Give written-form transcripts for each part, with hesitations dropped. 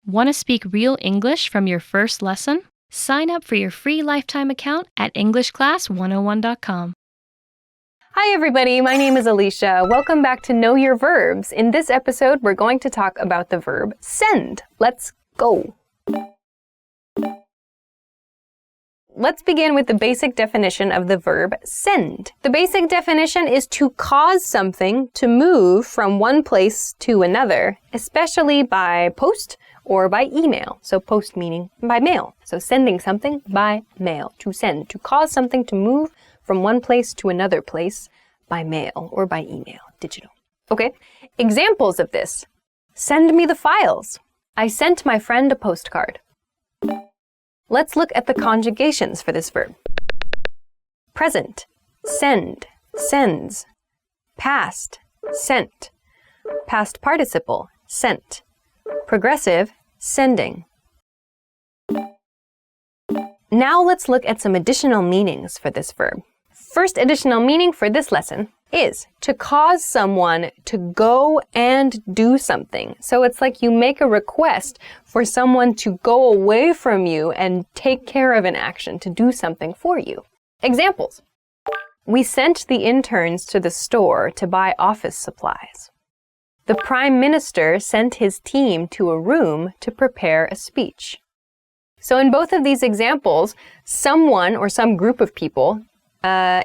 Want to speak real English from your first lesson? Sign up for your free lifetime account at EnglishClass101.com. Hi everybody, my name is Alicia. Welcome back to Know Your Verbs. In this episode, we're going to talk about the verb send. Let's go. Let's begin with the basic definition of the verb send. The basic definition is to cause something to move from one place to another, especially by post or by email. So post meaning by mail. So sending something by mail. To send, to cause something to move from one place to another place by mail or by email, digital. Okay, examples of this. Send me the files. I sent my friend a postcard. Let's look at the conjugations for this verb. Present, send, sends. Past, sent. Past participle, sent. Progressive, sending. Now let's look at some additional meanings for this verb. First additional meaning for this lesson is to cause someone to go and do something. So it's like you make a request for someone to go away from you and take care of an action, to do something for you. Examples. We sent the interns to the store to buy office supplies. The Prime Minister sent his team to a room to prepare a speech. So in both of these examples, someone or some group of people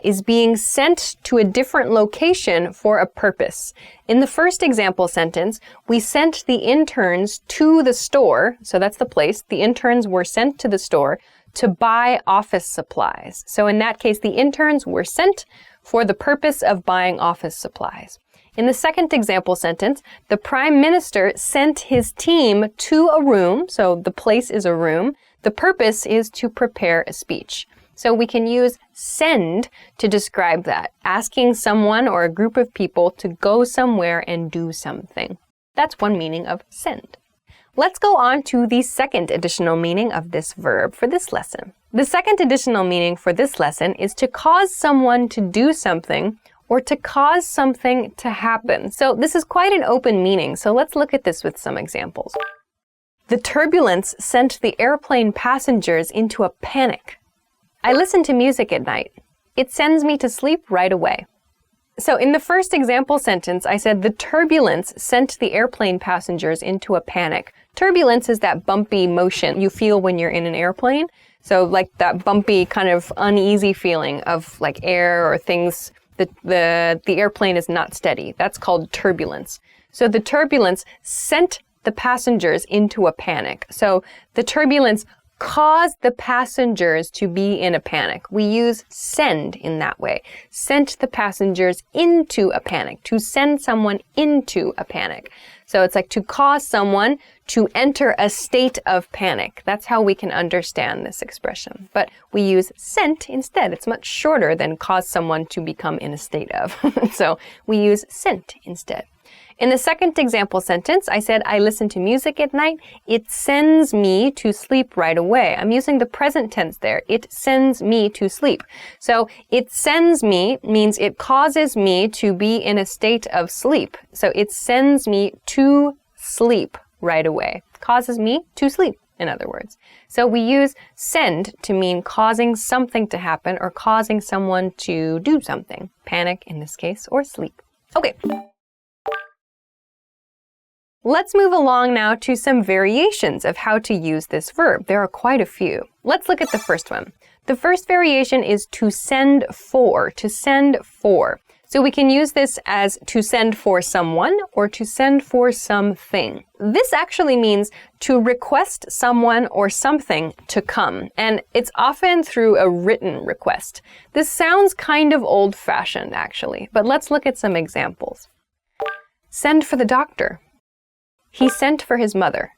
is being sent to a different location for a purpose. In the first example sentence, we sent the interns to the store, so that's the place. The interns were sent to the store to buy office supplies. So in that case, the interns were sent for the purpose of buying office supplies. In the second example sentence, the Prime Minister sent his team to a room, so the place is a room. The purpose is to prepare a speech. So we can use send to describe that, asking someone or a group of people to go somewhere and do something. That's one meaning of send. Let's go on to the second additional meaning of this verb for this lesson. The second additional meaning for this lesson is to cause someone to do something or to cause something to happen. So this is quite an open meaning, so let's look at this with some examples. The turbulence sent the airplane passengers into a panic. I listen to music at night. It sends me to sleep right away. So in the first example sentence, I said the turbulence sent the airplane passengers into a panic. Turbulence is that bumpy motion you feel when you're in an airplane. So like that bumpy kind of uneasy feeling of like air or things, the airplane is not steady. That's called turbulence. So the turbulence sent the passengers into a panic. So the turbulence caused the passengers to be in a panic. We use send in that way. Sent the passengers into a panic, to send someone into a panic. So it's like to cause someone to enter a state of panic. That's how we can understand this expression. But we use sent instead. It's much shorter than cause someone to become in a state of. So we use sent instead. In the second example sentence, I said, I listen to music at night. It sends me to sleep right away. I'm using the present tense there. It sends me to sleep. So it sends me means it causes me to be in a state of sleep. So it sends me to sleep right away. Causes me to sleep, in other words. So we use send to mean causing something to happen or causing someone to do something. Panic in this case, or sleep. Okay. Let's move along now to some variations of how to use this verb. There are quite a few. Let's look at the first one. The first variation is to send for, to send for. So we can use this as to send for someone or to send for something. This actually means to request someone or something to come, and it's often through a written request. This sounds kind of old-fashioned actually, but let's look at some examples. Send for the doctor. He sent for his mother.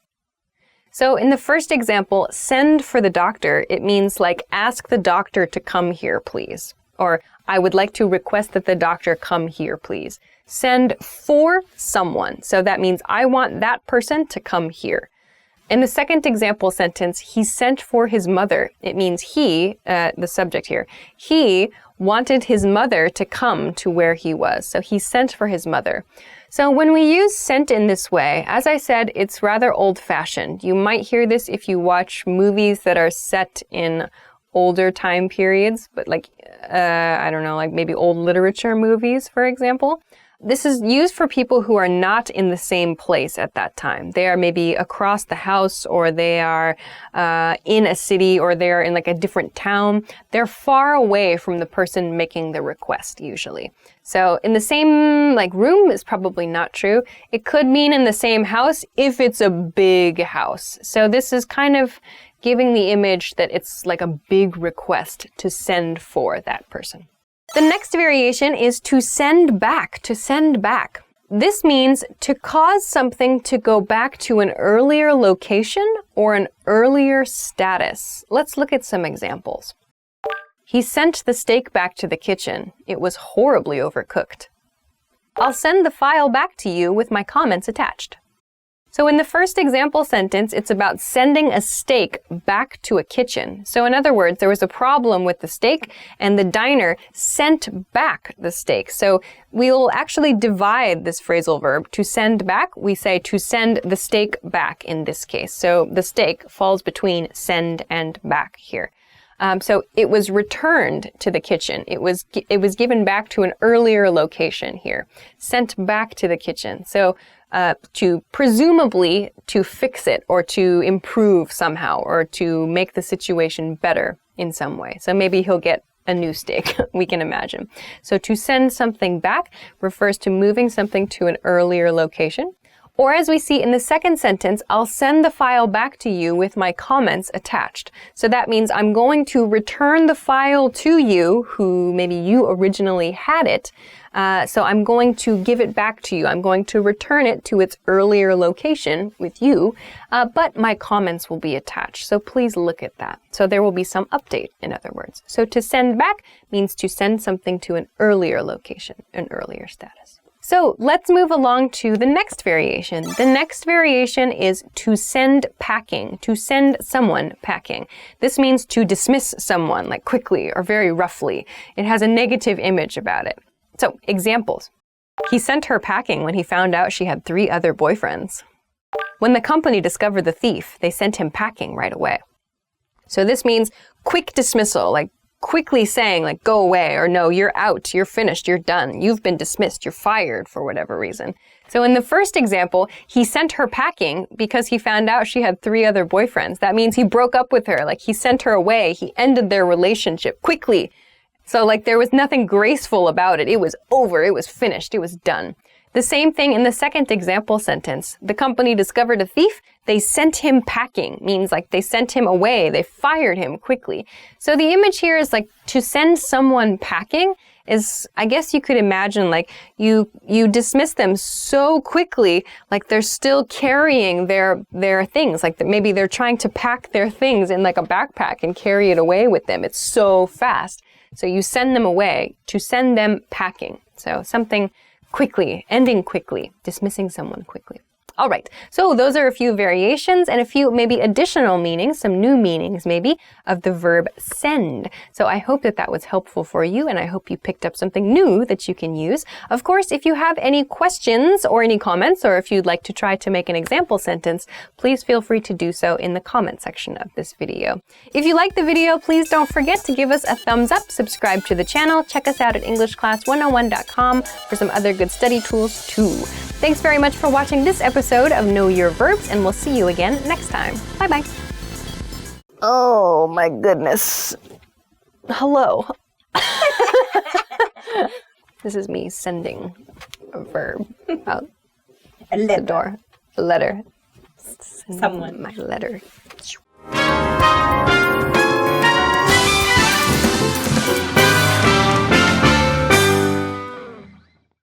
So in the first example, send for the doctor, it means like ask the doctor to come here, please. Or I would like to request that the doctor come here, please. Send for someone. So that means I want that person to come here. In the second example sentence, he sent for his mother. It means he, the subject here, he wanted his mother to come to where he was. So he sent for his mother. So when we use sent in this way, as I said, it's rather old-fashioned. You might hear this if you watch movies that are set in older time periods, but like, I don't know, like maybe old literature movies, for example. This is used for people who are not in the same place at that time. They are maybe across the house, or they are in a city, or they're in like a different town. They're far away from the person making the request, usually. So in the same like room is probably not true. It could mean in the same house if it's a big house. So this is kind of giving the image that it's like a big request to send for that person. The next variation is to send back, to send back. This means to cause something to go back to an earlier location or an earlier status. Let's look at some examples. He sent the steak back to the kitchen. It was horribly overcooked. I'll send the file back to you with my comments attached. So in the first example sentence, it's about sending a steak back to a kitchen. So in other words, there was a problem with the steak and the diner sent back the steak. So we'll actually divide this phrasal verb. To send back, we say to send the steak back in this case. So the steak falls between send and back here. So it was returned to the kitchen. It was given back to an earlier location here. Sent back to the kitchen. So to presumably to fix it or to improve somehow or to make the situation better in some way. So maybe he'll get a new steak, we can imagine. So to send something back refers to moving something to an earlier location. Or as we see in the second sentence, I'll send the file back to you with my comments attached. So that means I'm going to return the file to you, who maybe you originally had it. So I'm going to give it back to you. I'm going to return it to its earlier location with you, but my comments will be attached. So please look at that. So there will be some update, in other words. So to send back means to send something to an earlier location, an earlier status. So let's move along to the next variation. The next variation is to send packing, to send someone packing. This means to dismiss someone, like quickly or very roughly. It has a negative image about it. So, examples. He sent her packing when he found out she had 3 other boyfriends. When the company discovered the thief, they sent him packing right away. So this means quick dismissal, like quickly saying like, go away, or no, you're out, you're finished, you're done, you've been dismissed, you're fired for whatever reason. So in the first example, he sent her packing because he found out she had 3 other boyfriends. That means he broke up with her, like he sent her away, he ended their relationship quickly. So like there was nothing graceful about it. It was over, it was finished, it was done. The same thing in the second example sentence. The company discovered a thief, they sent him packing, means like they sent him away, they fired him quickly. So the image here is like to send someone packing is, I guess you could imagine like you dismiss them so quickly, like they're still carrying their things, like maybe they're trying to pack their things in like a backpack and carry it away with them. It's so fast. So you send them away, to send them packing. So something quickly, ending quickly, dismissing someone quickly. All right, so those are a few variations and a few maybe additional meanings, some new meanings maybe, of the verb send. So I hope that was helpful for you, and I hope you picked up something new that you can use. Of course, if you have any questions or any comments, or if you'd like to try to make an example sentence, please feel free to do so in the comment section of this video. If you liked the video, please don't forget to give us a thumbs up, subscribe to the channel, check us out at EnglishClass101.com for some other good study tools too. Thanks very much for watching this episode of Know Your Verbs, and we'll see you again next time. Bye-bye. Oh my goodness. Hello. This is me sending a verb out the door. A letter. Someone. My letter.